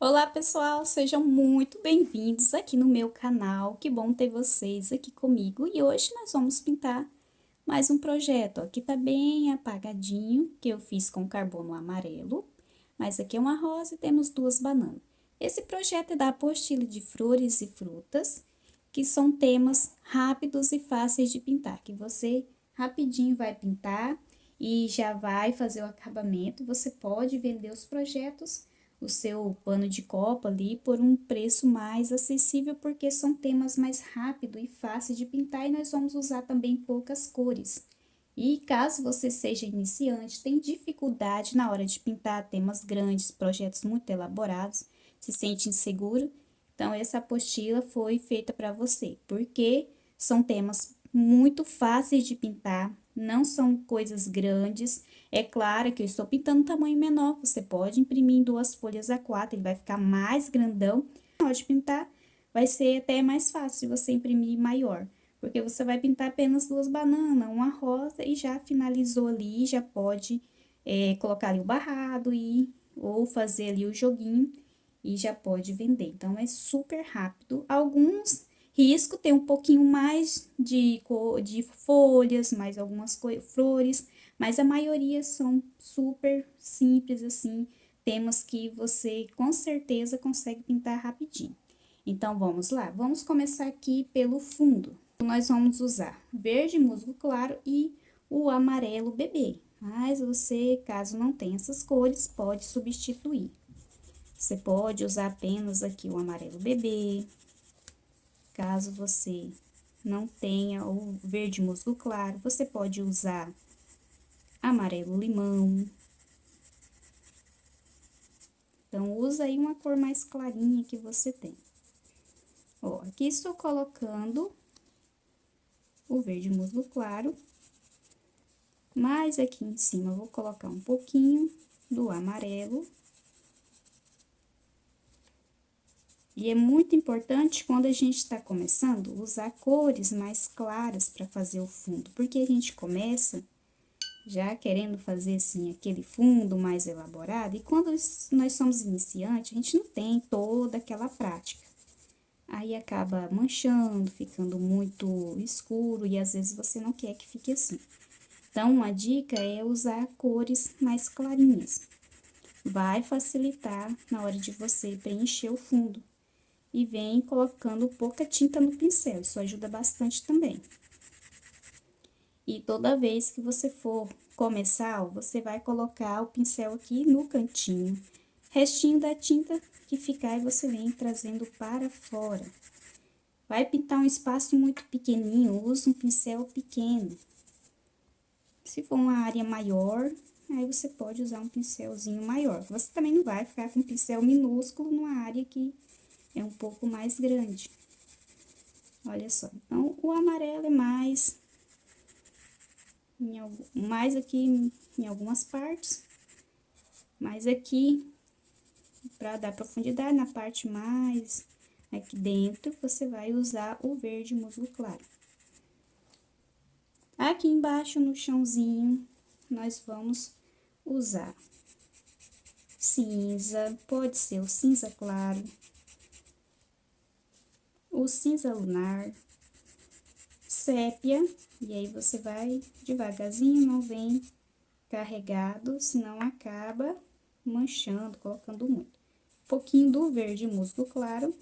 Olá, pessoal, sejam muito bem-vindos aqui no meu canal. Que bom ter vocês aqui comigo. E hoje nós vamos pintar mais um projeto. Aqui tá bem apagadinho, que eu fiz com carbono amarelo. Mas aqui é uma rosa e temos duas bananas. Esse projeto é da apostila de flores e frutas, que são temas rápidos e fáceis de pintar, que você rapidinho vai pintar e já vai fazer o acabamento. Você pode vender os projetos, o seu pano de copa ali, por um preço mais acessível, porque são temas mais rápidos e fáceis de pintar e nós vamos usar também poucas cores. E caso você seja iniciante, tem dificuldade na hora de pintar temas grandes, projetos muito elaborados, se sente inseguro, então essa apostila foi feita para você, porque são temas muito fáceis de pintar, não são coisas grandes. É claro que eu estou pintando tamanho menor, você pode imprimir em duas folhas A4, ele vai ficar mais grandão. Na hora de pintar, vai ser até mais fácil você imprimir maior, porque você vai pintar apenas duas bananas, uma rosa e já finalizou ali, já pode colocar ali o barrado ou fazer ali o joguinho e já pode vender. Então, é super rápido. Alguns riscos tem um pouquinho mais de folhas, mais algumas flores, mas a maioria são super simples, assim, temas que você com certeza consegue pintar rapidinho. Então, vamos lá. Vamos começar aqui pelo fundo. Nós vamos usar verde musgo claro e o amarelo bebê. Mas você, caso não tenha essas cores, pode substituir. Você pode usar apenas aqui o amarelo bebê. Caso você não tenha o verde musgo claro, você pode usar amarelo limão. Então, usa aí uma cor mais clarinha que você tem. Ó, aqui estou colocando o verde musgo claro, mas aqui em cima eu vou colocar um pouquinho do amarelo. E é muito importante quando a gente está começando usar cores mais claras para fazer o fundo, porque a gente começa já querendo fazer assim aquele fundo mais elaborado, e quando nós somos iniciantes, a gente não tem toda aquela prática. Aí acaba manchando, ficando muito escuro e às vezes você não quer que fique assim. Então, uma dica é usar cores mais clarinhas. Vai facilitar na hora de você preencher o fundo. E vem colocando pouca tinta no pincel, isso ajuda bastante também. E toda vez que você for começar, você vai colocar o pincel aqui no cantinho. Restinho da tinta que ficar e você vem trazendo para fora. Vai pintar um espaço muito pequenininho, usa um pincel pequeno. Se for uma área maior, aí você pode usar um pincelzinho maior. Você também não vai ficar com um pincel minúsculo numa área que é um pouco mais grande. Olha só, então, o amarelo é mais aqui em algumas partes, mas aqui, para dar profundidade na parte mais aqui dentro, você vai usar o verde musgo claro. Aqui embaixo, no chãozinho, nós vamos usar cinza, pode ser o cinza claro, o cinza lunar, sépia, e aí você vai devagarzinho, não vem carregado, senão acaba manchando, colocando muito. Um pouquinho do verde musgo claro.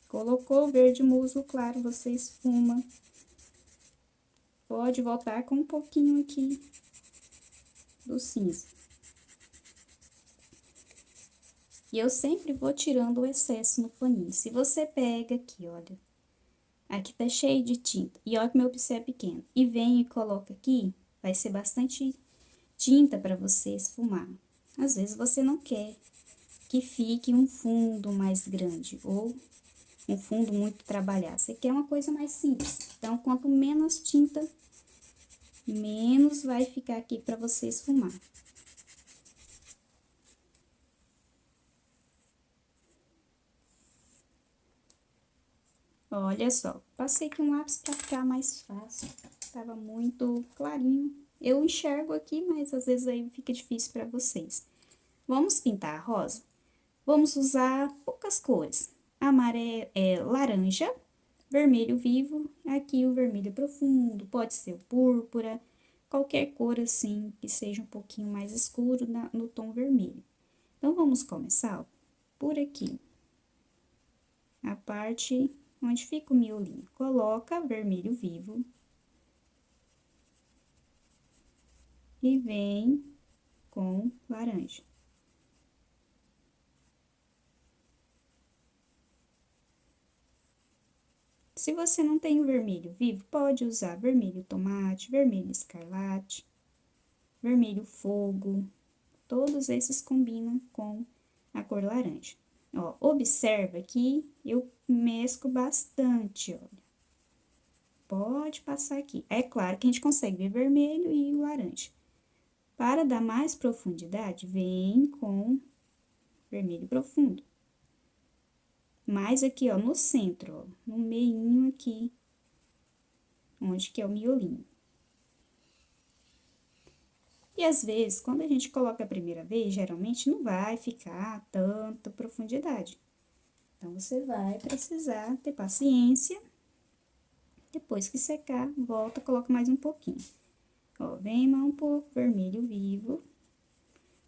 Colocou o verde musgo claro, você esfuma. Pode voltar com um pouquinho aqui do cinza. E eu sempre vou tirando o excesso no paninho. Se você pega aqui, olha, aqui tá cheio de tinta, e olha que meu pincel é pequeno, e vem e coloca aqui, vai ser bastante tinta para você esfumar. Às vezes você não quer que fique um fundo mais grande, ou um fundo muito trabalhado. Você quer uma coisa mais simples. Então, quanto menos tinta, menos vai ficar aqui para você esfumar. Olha só, passei aqui um lápis para ficar mais fácil. estava muito clarinho. Eu enxergo aqui, mas às vezes aí fica difícil para vocês. Vamos pintar a rosa? Vamos usar poucas cores. Amarelo, laranja, vermelho vivo, aqui o vermelho profundo, pode ser o púrpura, qualquer cor assim que seja um pouquinho mais escuro no tom vermelho. Então, vamos começar ó, por aqui, a parte onde fica o miolinho. Coloca vermelho vivo e vem com laranja. Se você não tem o vermelho vivo, pode usar vermelho tomate, vermelho escarlate, vermelho fogo. Todos esses combinam com a cor laranja. Ó, observa que eu mesclo bastante, olha. Pode passar aqui. É claro que a gente consegue ver vermelho e o laranja. Para dar mais profundidade, vem com vermelho profundo. Mais aqui, ó, no centro, ó, no meinho aqui, onde que é o miolinho. E às vezes, quando a gente coloca a primeira vez, geralmente não vai ficar tanta profundidade. Então, você vai precisar ter paciência. Depois que secar, volta, coloca mais um pouquinho. Ó, vem mais um pouco, vermelho vivo.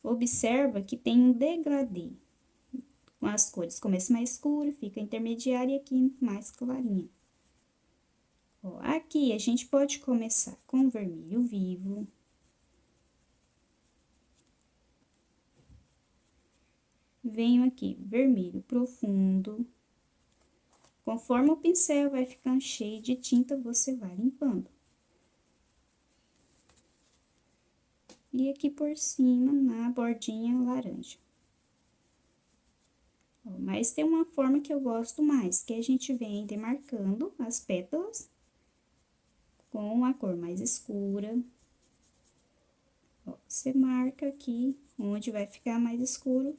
Observa que tem um degradê. Com as cores, começa mais escuro, fica intermediário e aqui mais clarinha. Ó, aqui a gente pode começar com vermelho vivo. Venho aqui, vermelho profundo. Conforme o pincel vai ficando cheio de tinta, você vai limpando. E aqui por cima, na bordinha laranja. Ó, mas tem uma forma que eu gosto mais, que a gente vem demarcando as pétalas com a cor mais escura. Ó, você marca aqui onde vai ficar mais escuro.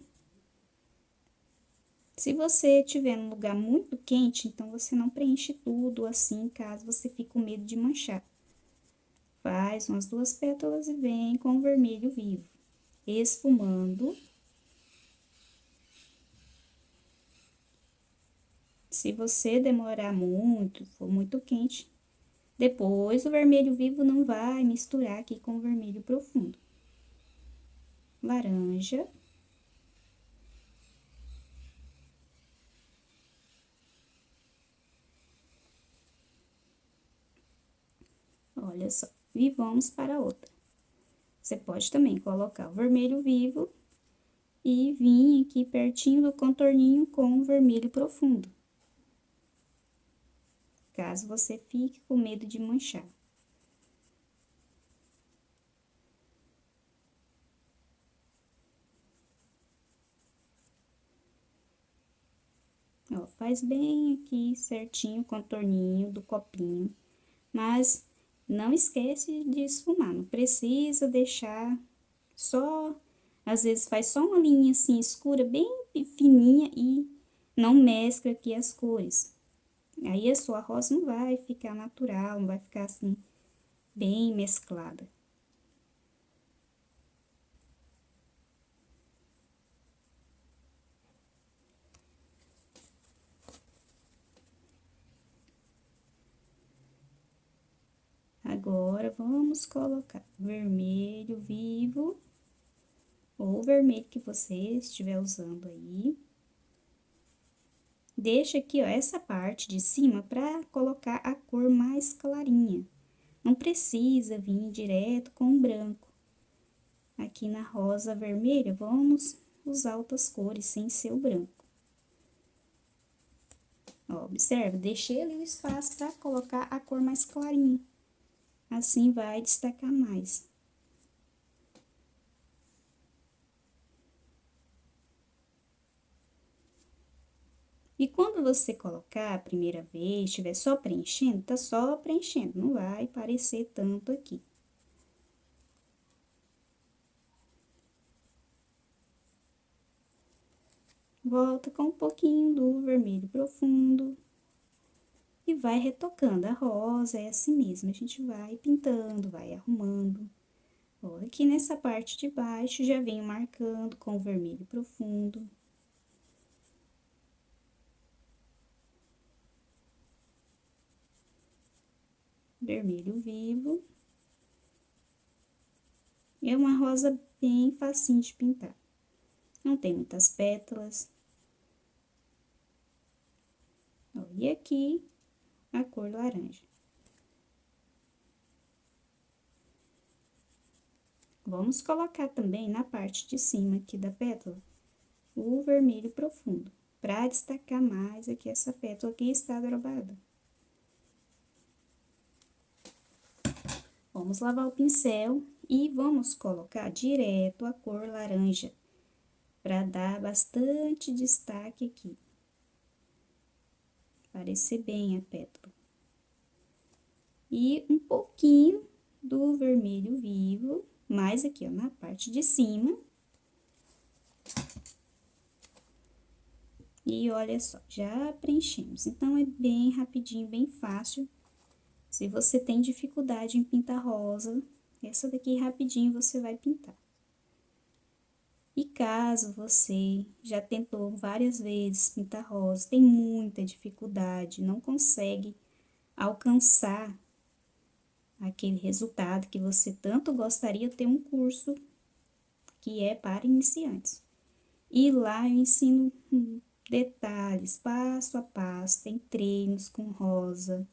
Se você tiver num lugar muito quente, então você não preenche tudo assim, caso você fique com medo de manchar. Faz umas 2 pétalas e vem com o vermelho vivo, esfumando. Se você demorar muito, for muito quente, depois o vermelho vivo não vai misturar aqui com o vermelho profundo. Laranja. Olha só, e vamos para outra. Você pode também colocar o vermelho vivo e vir aqui pertinho do contorninho com o vermelho profundo. Caso você fique com medo de manchar. Ó, faz bem aqui certinho o contorninho do copinho, mas não esquece de esfumar, não precisa deixar só, às vezes faz só uma linha assim escura, bem fininha e não mescla aqui as cores. Aí a sua rosa não vai ficar natural, não vai ficar assim, bem mesclada. Agora, vamos colocar vermelho vivo, ou o vermelho que você estiver usando aí. Deixa aqui, ó, essa parte de cima para colocar a cor mais clarinha. Não precisa vir direto com o branco. Aqui na rosa vermelha, vamos usar outras cores sem ser o branco. Ó, observa, deixei ali o espaço para colocar a cor mais clarinha. Assim vai destacar mais. E quando você colocar a primeira vez, estiver só preenchendo, tá só preenchendo, não vai parecer tanto aqui. Volta com um pouquinho do vermelho profundo. e vai retocando. A rosa é assim mesmo, a gente vai pintando, vai arrumando. Ó, aqui nessa parte de baixo já venho marcando com o vermelho profundo. Vermelho vivo. É uma rosa bem facinho de pintar. Não tem muitas pétalas. Ó, e aqui a cor laranja. Vamos colocar também na parte de cima aqui da pétala o vermelho profundo, para destacar mais aqui essa pétala que está drobada. Vamos lavar o pincel e vamos colocar direto a cor laranja, para dar bastante destaque aqui. Parecer bem a pétala. E um pouquinho do vermelho vivo, mais aqui, ó, na parte de cima. E olha só, já preenchemos. Então, é bem rapidinho, bem fácil. Se você tem dificuldade em pintar rosa, essa daqui rapidinho você vai pintar. E caso você já tentou várias vezes pintar rosa, tem muita dificuldade, não consegue alcançar aquele resultado que você tanto gostaria, ter um curso que é para iniciantes. E lá eu ensino detalhes, passo a passo, tem treinos com rosa.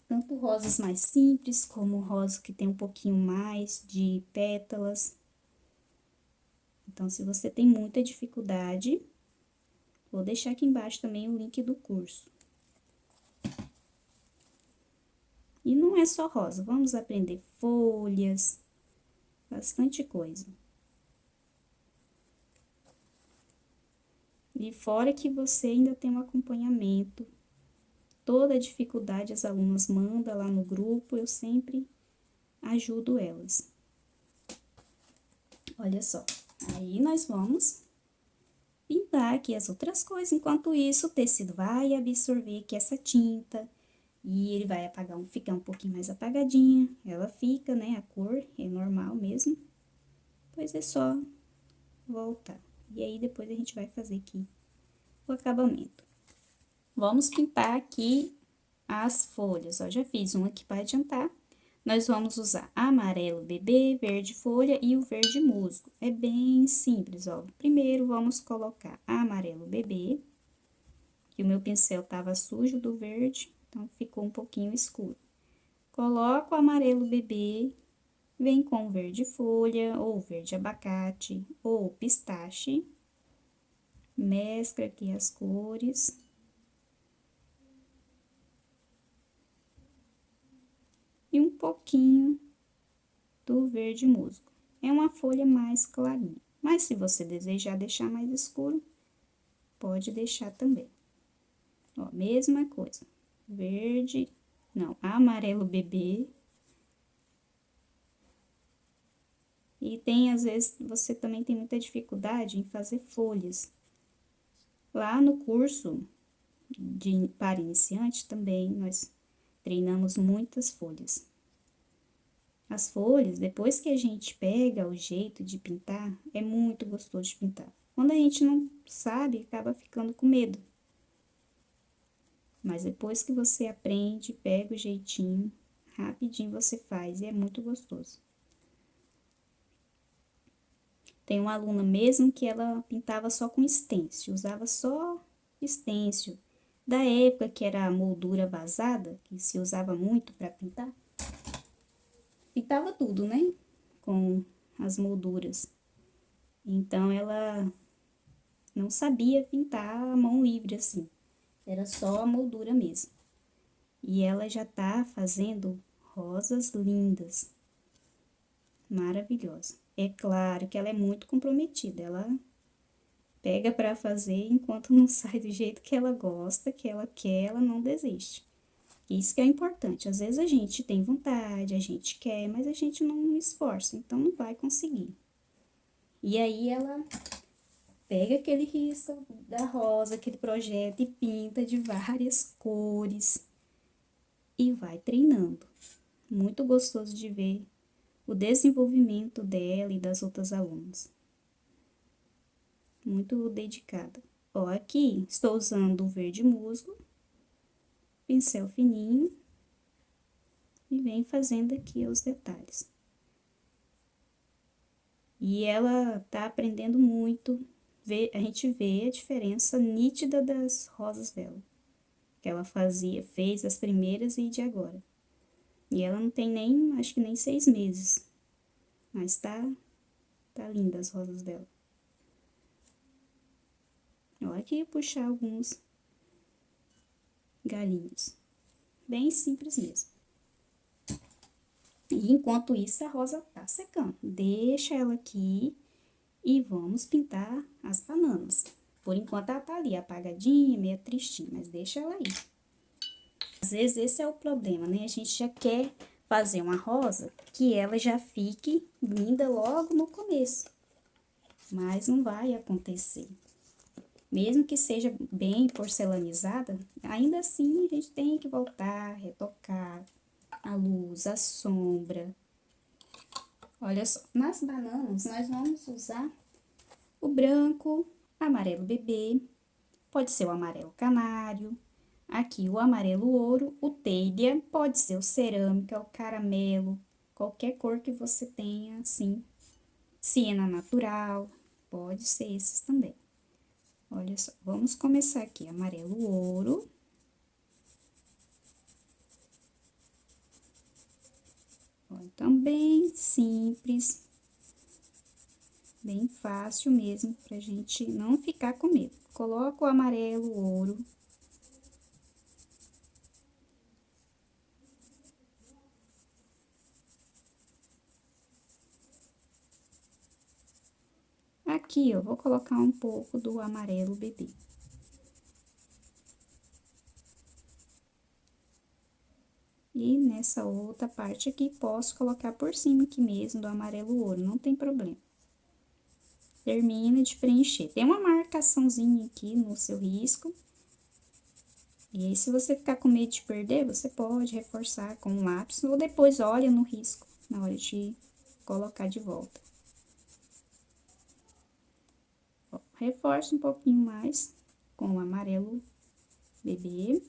Tanto rosas mais simples, como rosa que tem um pouquinho mais de pétalas. Então, se você tem muita dificuldade, vou deixar aqui embaixo também o link do curso. E não é só rosa, vamos aprender folhas, bastante coisa. E fora que você ainda tem um acompanhamento, toda a dificuldade as alunas mandam lá no grupo, eu sempre ajudo elas. Olha só, aí nós vamos pintar aqui as outras coisas. Enquanto isso, o tecido vai absorver aqui essa tinta e ele vai apagar, ficar um pouquinho mais apagadinha. Ela fica, né, a cor é normal mesmo. Pois é só voltar. E aí, depois a gente vai fazer aqui o acabamento. Vamos pintar aqui as folhas, ó, já fiz um aqui para adiantar. Nós vamos usar amarelo bebê, verde folha e o verde musgo. É bem simples, ó. Primeiro, vamos colocar amarelo bebê, que o meu pincel tava sujo do verde, então ficou um pouquinho escuro. Coloco o amarelo bebê, vem com verde folha, ou verde abacate, ou pistache. Mescla aqui as cores. E um pouquinho do verde musgo. É uma folha mais clarinha, mas se você desejar deixar mais escuro, pode deixar também. Ó, mesma coisa, verde, não, amarelo bebê. E tem, às vezes, você também tem muita dificuldade em fazer folhas. Lá no curso para iniciante também, nós treinamos muitas folhas. As folhas, depois que a gente pega o jeito de pintar, é muito gostoso de pintar. Quando a gente não sabe, acaba ficando com medo. Mas depois que você aprende, pega o jeitinho, rapidinho você faz e é muito gostoso. Tem uma aluna mesmo que ela pintava só com stencil, usava só stencil. Da época que era a moldura vazada, que se usava muito para pintar, pintava tudo, né? Com as molduras. Então, ela não sabia pintar a mão livre assim. Era só a moldura mesmo. E ela já tá fazendo rosas lindas. Maravilhosa. É claro que ela é muito comprometida. Ela pega pra fazer enquanto não sai do jeito que ela gosta, que ela quer, ela não desiste. Isso que é importante. Às vezes a gente tem vontade, a gente quer, mas a gente não esforça, então não vai conseguir. E aí ela Pega aquele risco da rosa, aquele projeto e pinta de várias cores e vai treinando. Muito gostoso de ver o desenvolvimento dela e das outras alunas. Muito dedicada. Ó, aqui estou usando o verde musgo, pincel fininho e vem fazendo aqui os detalhes. E ela tá aprendendo muito, a gente vê a diferença nítida das rosas dela. Que ela fez as primeiras e de agora. E ela não tem nem, acho que nem 6 meses. Mas tá linda as rosas dela. Ó, aqui puxar alguns galinhos. Bem simples mesmo. E enquanto isso, a rosa tá secando. Deixa ela aqui e vamos pintar as bananas. Por enquanto, ela tá ali apagadinha, meio tristinha, mas deixa ela aí. Às vezes, esse é o problema, né? A gente já quer fazer uma rosa que ela já fique linda logo no começo. Mas não vai acontecer. Mesmo que seja bem porcelanizada, ainda assim a gente tem que voltar, retocar a luz, a sombra. Olha só, nas bananas nós vamos usar o branco, amarelo bebê, pode ser o amarelo canário, aqui o amarelo ouro, o telha, pode ser o cerâmica, o caramelo, qualquer cor que você tenha, assim, siena natural, pode ser esses também. Olha só, vamos começar aqui, amarelo ouro. Ó, então, bem simples, bem fácil mesmo, pra gente não ficar com medo. Coloca o amarelo ouro. Aqui, eu vou colocar um pouco do amarelo bebê. E nessa outra parte aqui, posso colocar por cima aqui mesmo do amarelo ouro, não tem problema. Termina de preencher. Tem uma marcaçãozinha aqui no seu risco. E aí, se você ficar com medo de perder, você pode reforçar com um lápis ou depois olha no risco na hora de colocar de volta. Ó, reforça um pouquinho mais com o amarelo bebê.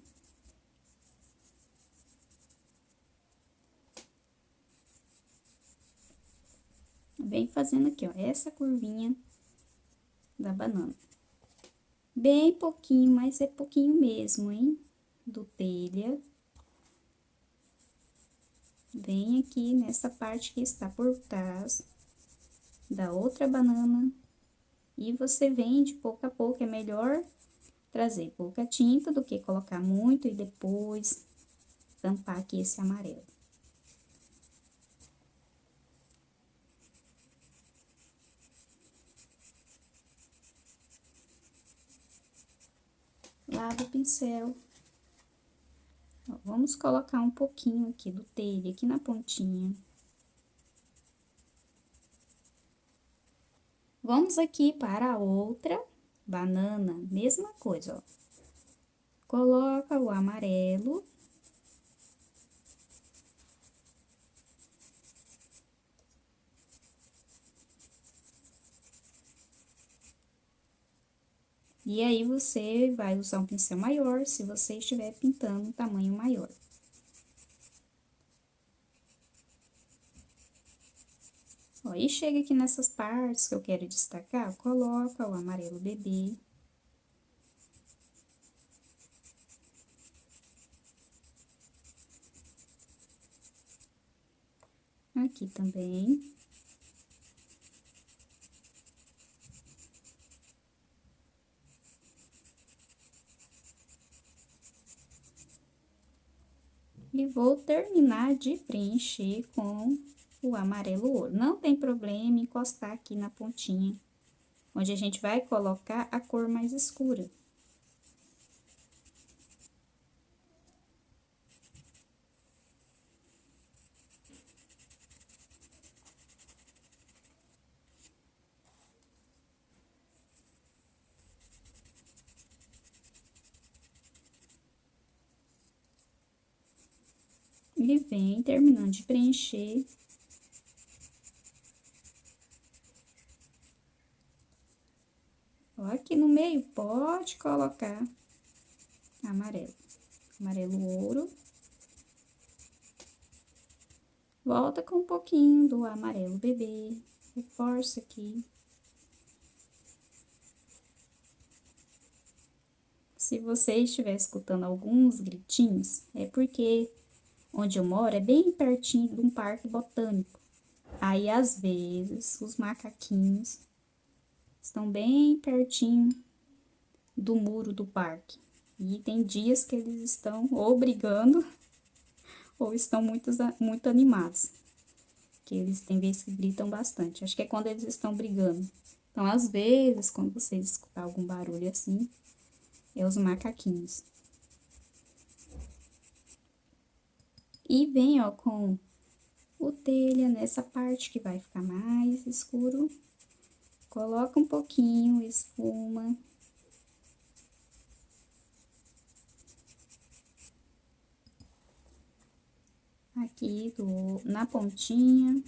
Vem fazendo aqui, ó, essa curvinha da banana. Bem pouquinho, mas é pouquinho mesmo, hein? Do telha. Vem aqui nessa parte que está por trás da outra banana. E você vem de pouco a pouco, é melhor trazer pouca tinta do que colocar muito e depois tampar aqui esse amarelo. Lava o pincel. Ó, vamos colocar um pouquinho aqui do telha, aqui na pontinha. Vamos aqui para a outra banana, mesma coisa, ó. Coloca o amarelo. E aí, você vai usar um pincel maior, se você estiver pintando um tamanho maior. Ó, e chega aqui nessas partes que eu quero destacar, coloca o amarelo bebê. Aqui também. E vou terminar de preencher com o amarelo ouro. Não tem problema encostar aqui na pontinha, onde a gente vai colocar a cor mais escura. E vem terminando de preencher. Ó, aqui no meio pode colocar amarelo. Amarelo ouro. Volta com um pouquinho do amarelo bebê. Reforça aqui. Se você estiver escutando alguns gritinhos, é porque onde eu moro é bem pertinho de um parque botânico. Aí, às vezes, os macaquinhos estão bem pertinho do muro do parque. E tem dias que eles estão ou brigando ou estão muito animados. Que eles tem vezes que gritam bastante. Acho que é quando eles estão brigando. Então, às vezes, quando vocês escutar algum barulho assim, é os macaquinhos. E vem, ó, com o telha nessa parte que vai ficar mais escuro. Coloca um pouquinho, esfuma. Aqui na pontinha.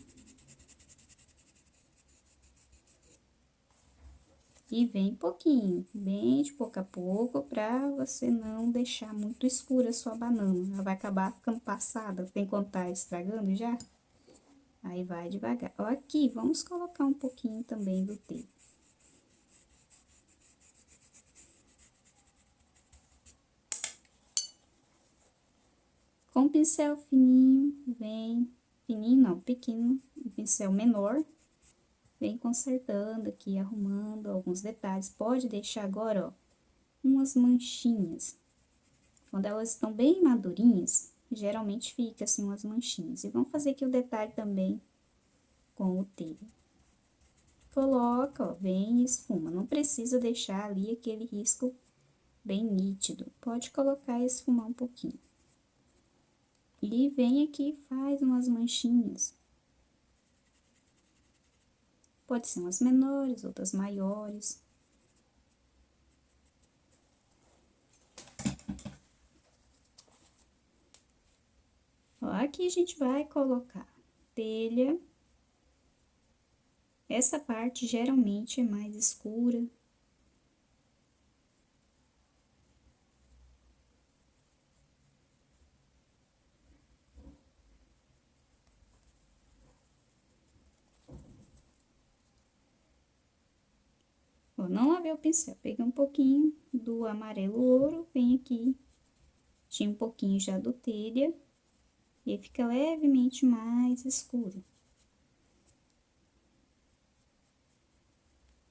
E vem pouquinho, bem de pouco a pouco, pra você não deixar muito escura a sua banana. Ela vai acabar ficando passada, tem quando tá estragando já. Aí vai devagar. Ó, aqui, vamos colocar um pouquinho também do telha. Com pincel fininho, vem, fininho não, pequeno, um pincel menor, vem consertando aqui, arrumando alguns detalhes. Pode deixar agora, ó, umas manchinhas. Quando elas estão bem madurinhas, geralmente fica assim umas manchinhas. E vamos fazer aqui o detalhe também com o telha. Coloca, ó, vem e esfuma. Não precisa deixar ali aquele risco bem nítido. Pode colocar e esfumar um pouquinho. E vem aqui e faz umas manchinhas. Pode ser umas menores, outras maiores. Ó, aqui a gente vai colocar telha. Essa parte geralmente é mais escura. Ó, não lavei o pincel, peguei um pouquinho do amarelo ouro, vem aqui, tinha um pouquinho já do telha, e fica levemente mais escuro.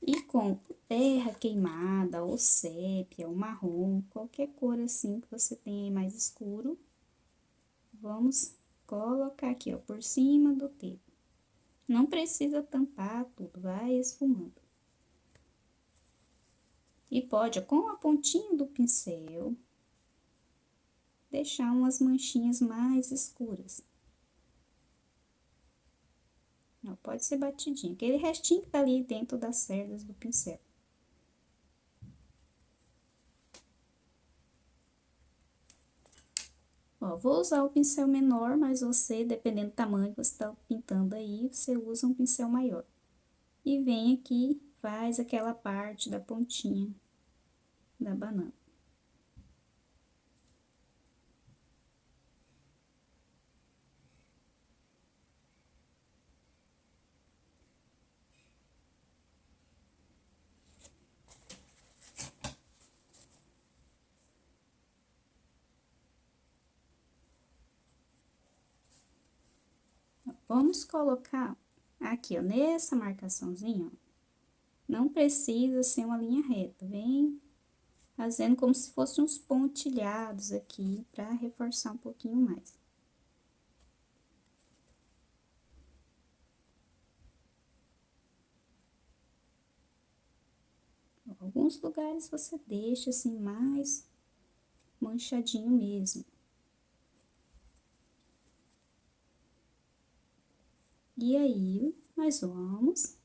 E com terra queimada, ou sépia, ou marrom, qualquer cor assim que você tenha aí mais escuro, vamos colocar aqui, ó, por cima do telha. Não precisa tampar tudo, vai esfumando. E pode, ó, com a pontinha do pincel, deixar umas manchinhas mais escuras. Ó, pode ser batidinho, aquele restinho que tá ali dentro das cerdas do pincel. Ó, vou usar o pincel menor, mas você, dependendo do tamanho que você tá pintando aí, você usa um pincel maior. E vem aqui, faz aquela parte da pontinha da banana. Vamos colocar aqui, ó, nessa marcaçãozinha, ó, não precisa ser uma linha reta, vem fazendo como se fossem uns pontilhados aqui, pra reforçar um pouquinho mais. Alguns lugares você deixa assim mais manchadinho mesmo. E aí, nós vamos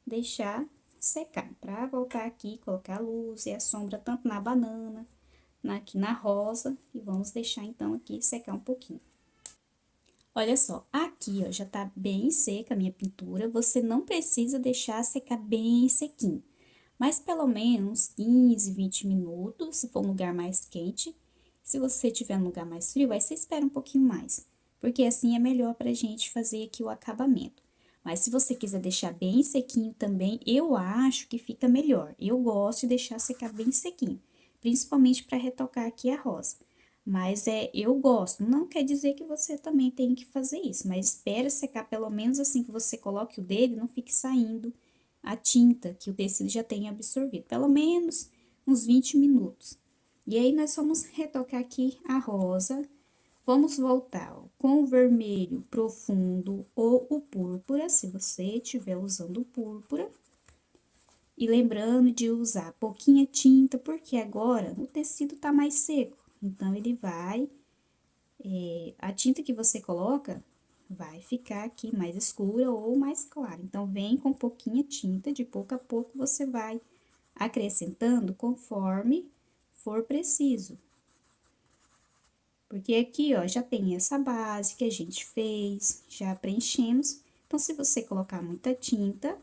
deixar secar, pra voltar aqui, colocar a luz e a sombra tanto na banana, aqui na rosa, e vamos deixar então aqui secar um pouquinho. Olha só, aqui, ó, já tá bem seca a minha pintura. Você não precisa deixar secar bem sequinho, mas pelo menos 15, 20 minutos, se for um lugar mais quente. Se você tiver um lugar mais frio, aí você espera um pouquinho mais, porque assim é melhor pra gente fazer aqui o acabamento. Mas se você quiser deixar bem sequinho também, eu acho que fica melhor. Eu gosto de deixar secar bem sequinho, principalmente para retocar aqui a rosa. Mas eu gosto, não quer dizer que você também tem que fazer isso, mas espera secar pelo menos assim que você coloque o dedo, não fique saindo a tinta que o tecido já tenha absorvido, pelo menos uns 20 minutos. E aí, nós vamos retocar aqui a rosa. Vamos voltar ó, com o vermelho profundo ou o púrpura, se você estiver usando o púrpura. E lembrando de usar pouquinha tinta, porque agora o tecido tá mais seco. Então, ele vai, a tinta que você coloca vai ficar aqui mais escura ou mais clara. Então, vem com pouquinha tinta, de pouco a pouco você vai acrescentando conforme for preciso. Porque aqui, ó, já tem essa base que a gente fez, já preenchemos. Então, se você colocar muita tinta,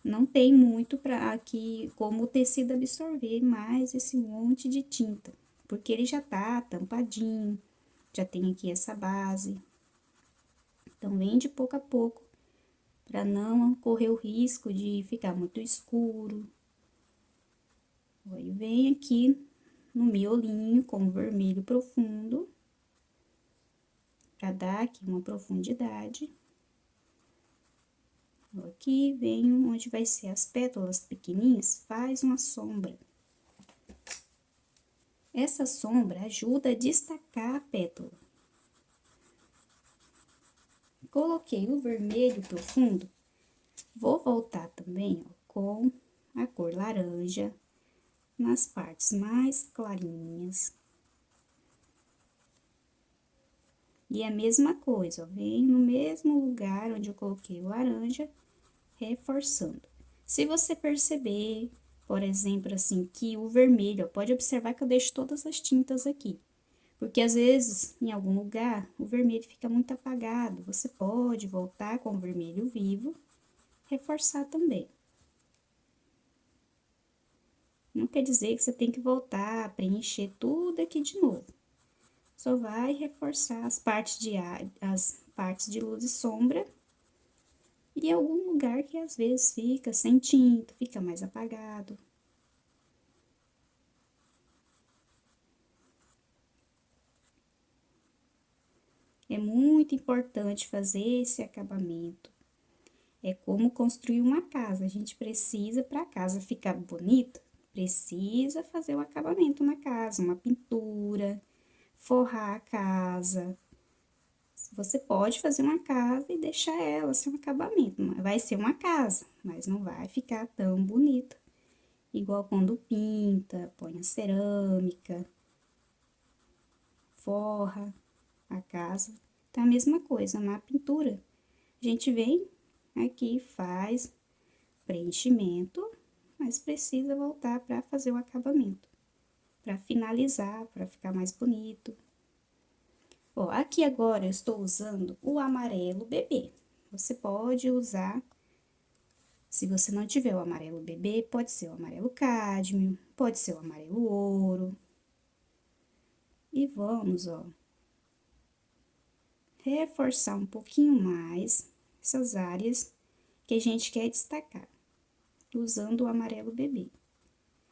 não tem muito para aqui como o tecido absorver mais esse monte de tinta. Porque ele já tá tampadinho, já tem aqui essa base. Então, vem de pouco a pouco, para não correr o risco de ficar muito escuro. Aí, vem aqui no miolinho com o vermelho profundo, para dar aqui uma profundidade. Aqui vem onde vai ser as pétalas pequenininhas, faz uma sombra. Essa sombra ajuda a destacar a pétala. Coloquei o vermelho profundo, vou voltar também, ó, com a cor laranja nas partes mais clarinhas. E a mesma coisa, ó, venho no mesmo lugar onde eu coloquei o laranja, reforçando. Se você perceber, por exemplo, assim, que o vermelho, ó, pode observar que eu deixo todas as tintas aqui. Porque às vezes, em algum lugar, o vermelho fica muito apagado. Você pode voltar com o vermelho vivo, reforçar também. Não quer dizer que você tem que voltar, preencher tudo aqui de novo. Só vai reforçar as partes de luz e sombra. E algum lugar que às vezes fica sem tinta, fica mais apagado. É muito importante fazer esse acabamento. É como construir uma casa. A gente precisa, para a casa ficar bonita, precisa fazer o acabamento na casa, uma pintura, forrar a casa. Você pode fazer uma casa e deixar ela sem um acabamento. Vai ser uma casa, mas não vai ficar tão bonita. Igual quando pinta, põe a cerâmica, forra a casa. Então, a mesma coisa na pintura. A gente vem aqui, faz preenchimento, mas precisa voltar para fazer o acabamento, para finalizar, para ficar mais bonito. Ó, aqui agora eu estou usando o amarelo bebê. Você pode usar, se você não tiver o amarelo bebê, pode ser o amarelo cádmio, pode ser o amarelo ouro. E vamos, ó, reforçar um pouquinho mais essas áreas que a gente quer destacar, usando o amarelo bebê.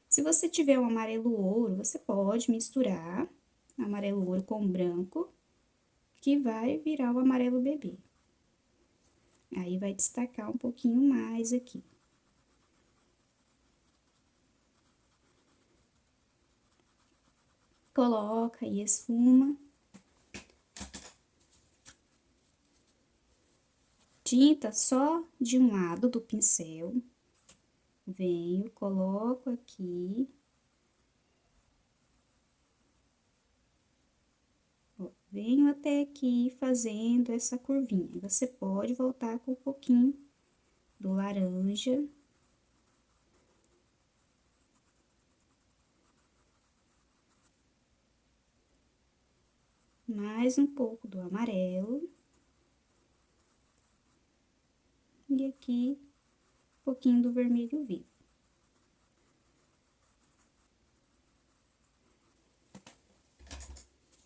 Se você tiver o amarelo ouro, você pode misturar amarelo ouro com branco, que vai virar o amarelo bebê. Aí, vai destacar um pouquinho mais aqui. Coloca e esfuma. Tinta só de um lado do pincel. Venho, coloco aqui. Ó, venho até aqui fazendo essa curvinha. Você pode voltar com um pouquinho do laranja. Mais um pouco do amarelo. e aqui um pouquinho do vermelho vivo.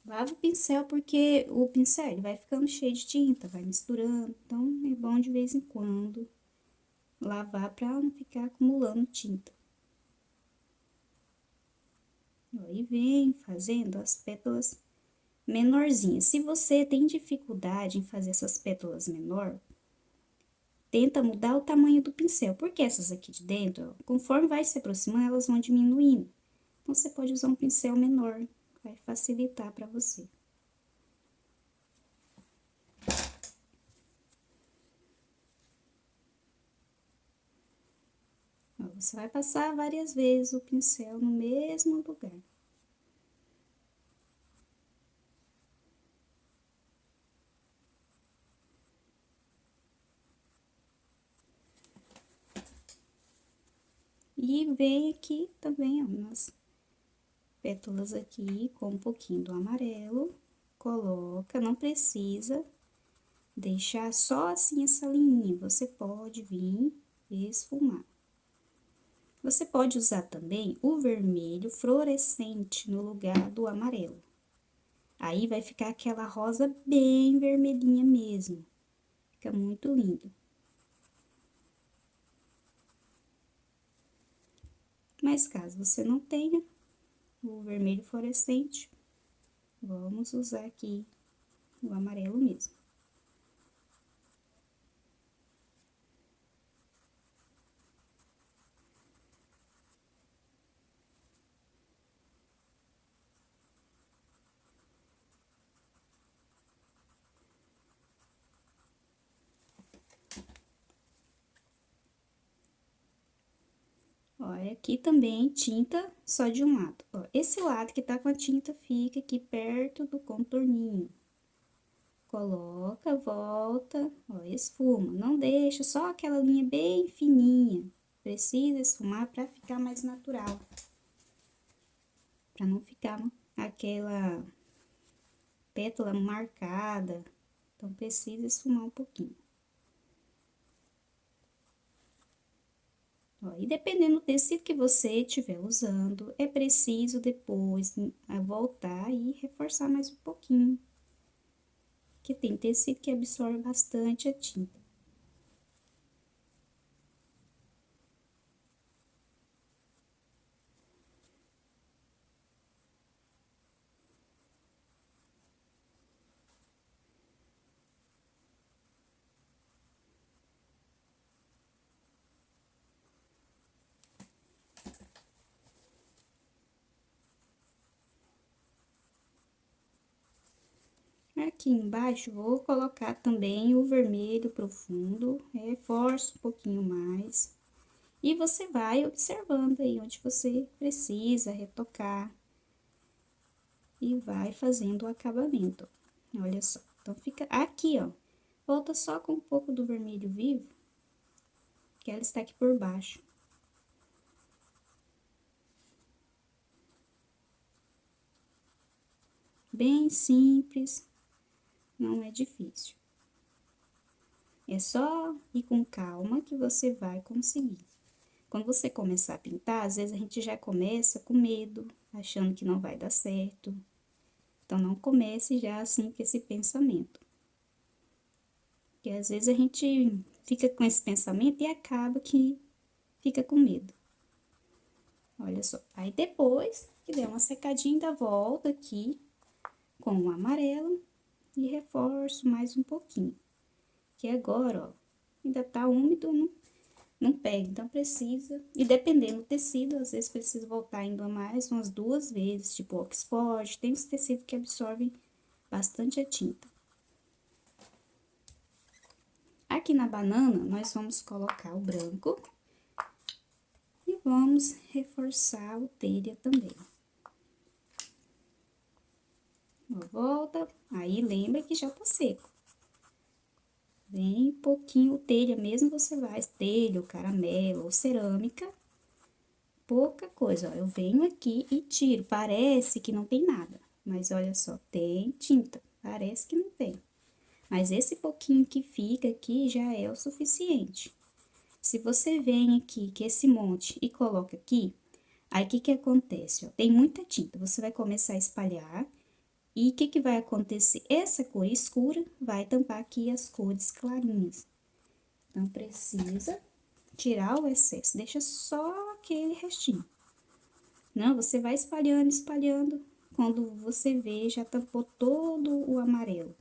Lava o pincel porque o pincel ele vai ficando cheio de tinta, vai misturando, então é bom de vez em quando lavar para não ficar acumulando tinta. E vem fazendo as pétalas menorzinhas. Se você tem dificuldade em fazer essas pétalas menor, tenta mudar o tamanho do pincel, porque essas aqui de dentro, ó, conforme vai se aproximando, elas vão diminuindo. Então, você pode usar um pincel menor, vai facilitar para você. Ó, você vai passar várias vezes o pincel no mesmo lugar. E vem aqui também, ó, nas pétalas aqui, com um pouquinho do amarelo, coloca, não precisa deixar só assim essa linha, você pode vir esfumar. Você pode usar também o vermelho fluorescente no lugar do amarelo. Aí, vai ficar aquela rosa bem vermelhinha mesmo. Fica muito lindo. Mas caso você não tenha o vermelho fluorescente, vamos usar aqui o amarelo mesmo. Ó, aqui também tinta só de um lado. Ó, esse lado que tá com a tinta fica aqui perto do contorninho. Coloca, volta, ó, esfuma. Não deixa só aquela linha bem fininha. Precisa esfumar para ficar mais natural. Para não ficar aquela pétala marcada. Então, precisa esfumar um pouquinho. Ó, e dependendo do tecido que você estiver usando, é preciso depois voltar e reforçar mais um pouquinho. Que tem tecido que absorve bastante a tinta. Aqui embaixo, vou colocar também o vermelho profundo, reforço um pouquinho mais. E você vai observando aí onde você precisa retocar. E vai fazendo o acabamento. Olha só, então fica aqui, ó. Volta só com um pouco do vermelho vivo, que ela está aqui por baixo. Bem simples, não é difícil. É só ir com calma que você vai conseguir. Quando você começar a pintar, às vezes a gente já começa com medo, achando que não vai dar certo. Então, não comece já assim com esse pensamento. Porque às vezes a gente fica com esse pensamento e acaba que fica com medo. Olha só. Aí, depois que der uma secadinha, ainda volta aqui com o amarelo e reforço mais um pouquinho. Que agora, ó, ainda tá úmido, não pega, então precisa. E dependendo do tecido, às vezes precisa voltar ainda mais, umas 2 vezes, tipo Oxford. Tem os tecidos que absorvem bastante a tinta. Aqui na banana, nós vamos colocar o branco e vamos reforçar o telha também. Volta, aí lembra que já tá seco. Vem um pouquinho telha, mesmo você vai, telha, ou caramelo, ou cerâmica, pouca coisa, ó. Eu venho aqui e tiro, parece que não tem nada, mas olha só, tem tinta, parece que não tem. Mas esse pouquinho que fica aqui já é o suficiente. Se você vem aqui, que esse monte, e coloca aqui, aí o que que acontece, ó? Tem muita tinta, você vai começar a espalhar, e o que que vai acontecer? Essa cor escura vai tampar aqui as cores clarinhas. Então, precisa tirar o excesso, deixa só aquele restinho. Não, você vai espalhando, espalhando, quando você vê, já tampou todo o amarelo.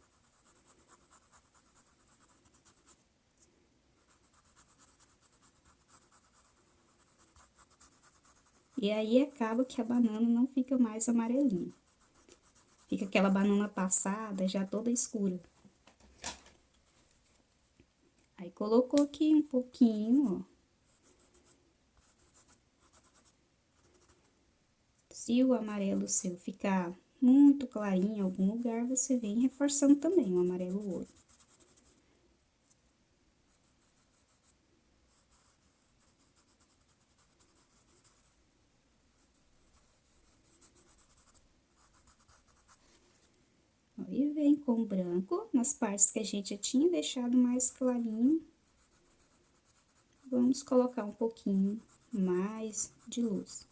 E aí, acaba que a banana não fica mais amarelinha. Fica aquela banana passada, já toda escura. Aí, colocou aqui um pouquinho, ó. Se o amarelo seu ficar muito clarinho em algum lugar, você vem reforçando também o amarelo ouro. E vem com branco, nas partes que a gente já tinha deixado mais clarinho. Vamos colocar um pouquinho mais de luz.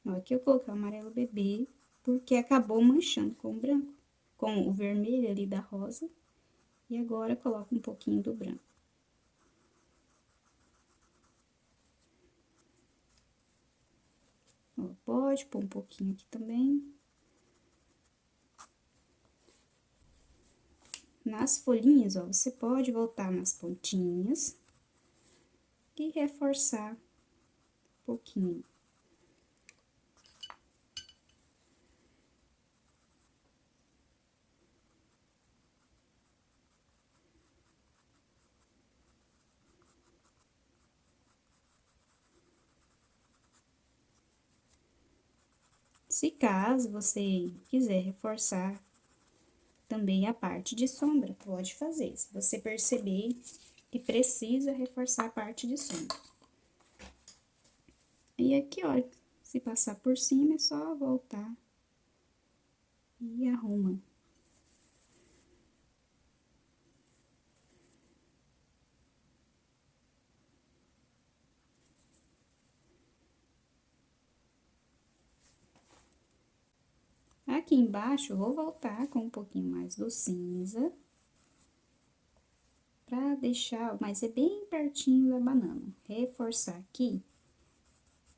Ó, aqui eu coloquei o amarelo bebê, porque acabou manchando com o branco, com o vermelho ali da rosa. E agora, coloco um pouquinho do branco. Ó, pode pôr um pouquinho aqui também. Nas folhinhas, ó, você pode voltar nas pontinhas e reforçar um pouquinho. Se caso você quiser reforçar também a parte de sombra, pode fazer. Se você perceber que precisa reforçar a parte de sombra. E aqui, ó, se passar por cima, é só voltar e arruma. Aqui embaixo, eu vou voltar com um pouquinho mais do cinza. Pra deixar, mas é bem pertinho da banana. Reforçar aqui,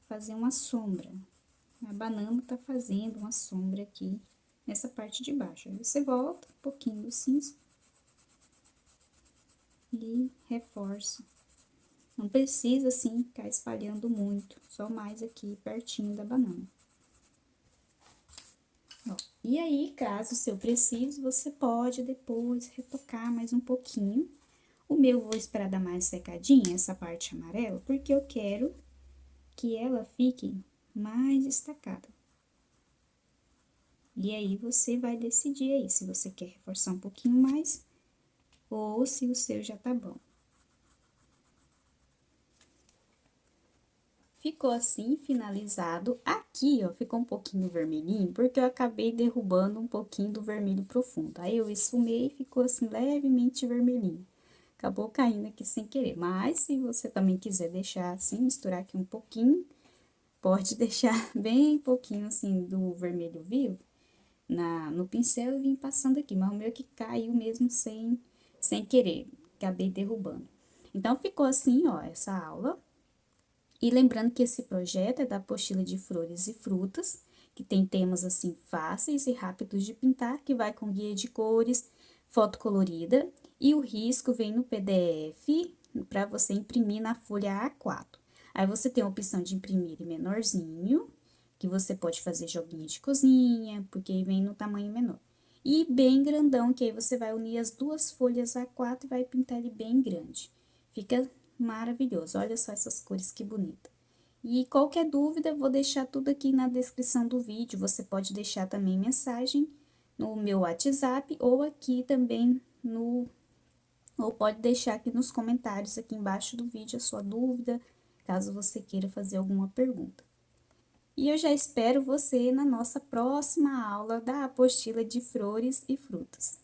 fazer uma sombra. A banana tá fazendo uma sombra aqui, nessa parte de baixo. Aí você volta um pouquinho do cinza. E reforça. Não precisa, assim, ficar espalhando muito, só mais aqui pertinho da banana. Ó, e aí, caso o seu precise, você pode depois retocar mais um pouquinho. O meu, vou esperar dar mais secadinha, essa parte amarela, porque eu quero que ela fique mais destacada. E aí, você vai decidir aí, se você quer reforçar um pouquinho mais, ou se o seu já tá bom. Ficou assim, finalizado. Aqui, ó, ficou um pouquinho vermelhinho, porque eu acabei derrubando um pouquinho do vermelho profundo. Aí, eu esfumei e ficou assim, levemente vermelhinho. Acabou caindo aqui sem querer. Mas, se você também quiser deixar assim, misturar aqui um pouquinho, pode deixar bem pouquinho assim do vermelho vivo no pincel e vim passando aqui. Mas o meu que caiu mesmo sem querer. Acabei derrubando. Então, ficou assim, ó, essa aula. E lembrando que esse projeto é da apostila de Flores e Frutas, que tem temas assim fáceis e rápidos de pintar, que vai com guia de cores, foto colorida, e o risco vem no PDF para você imprimir na folha A4. Aí você tem a opção de imprimir em menorzinho, que você pode fazer joguinho de cozinha, porque vem no tamanho menor. E bem grandão, que aí você vai unir as duas folhas A4 e vai pintar ele bem grande. Fica maravilhoso. Olha só essas cores que bonita. E qualquer dúvida, eu vou deixar tudo aqui na descrição do vídeo. Você pode deixar também mensagem no meu WhatsApp ou aqui também ou pode deixar aqui nos comentários aqui embaixo do vídeo a sua dúvida, caso você queira fazer alguma pergunta. E eu já espero você na nossa próxima aula da apostila de flores e frutos.